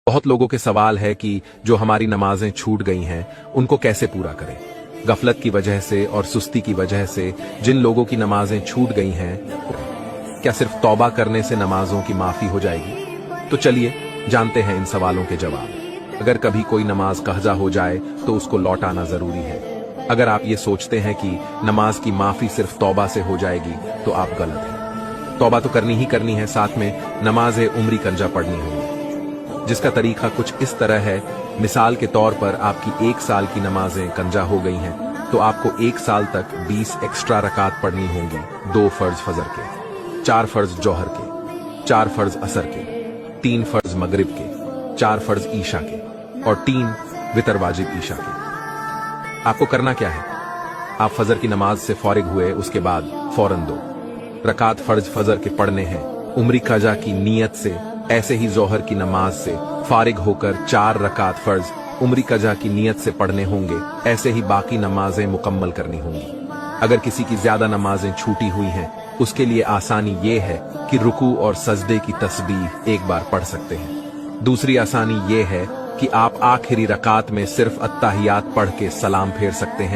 बहुत लोगों के सवाल है कि जो हमारी नमाजें छूट गई हैं उनको कैसे पूरा करें। गफलत की वजह से और सुस्ती की वजह से जिन लोगों की नमाजें छूट गई हैं, क्या सिर्फ तौबा करने से नमाजों की माफी हो जाएगी? तो चलिए जानते हैं इन सवालों के जवाब। अगर कभी कोई नमाज कज़ा हो जाए तो उसको लौटाना जरूरी है। अगर आप ये सोचते हैं कि नमाज की माफी सिर्फ तौबा से हो जाएगी तो आप गलत हैं। तौबा तो करनी ही करनी है, साथ में नमाज उम्री कंजा पढ़नी होगी, जिसका तरीका कुछ इस तरह है। मिसाल के तौर पर आपकी 1 साल की नमाजें कंजा हो गई हैं तो आपको 1 साल तक 20 एक्स्ट्रा रकात पढ़नी होंगी। 2 फर्ज फजर के, 4 फर्ज जौहर के, 4 फर्ज असर के, 3 फर्ज मगरिब के, 4 फर्ज ईशा के और 3 वितर वाजिब ईशा के। आपको करना क्या है? आप फजर की नमाज से फौरिग हुए उसके बाद फौरन 2 रकात फर्ज फजर के पढ़ने हैं उम्री कजा की नीयत से। ऐसे ही जोहर की नमाज से फारिग होकर 4 रकात फर्ज उम्री कजा की नीयत से पढ़ने होंगे। ऐसे ही बाकी नमाजें मुकम्मल करनी होंगी। अगर किसी की ज्यादा नमाजें छूटी हुई हैं, उसके लिए आसानी ये है कि रुकू और सजदे की तस्बीह एक बार पढ़ सकते हैं। दूसरी आसानी ये है कि आप आखिरी रकात में सिर्फ अत्ताहियात पढ़ के सलाम फेर सकते हैं।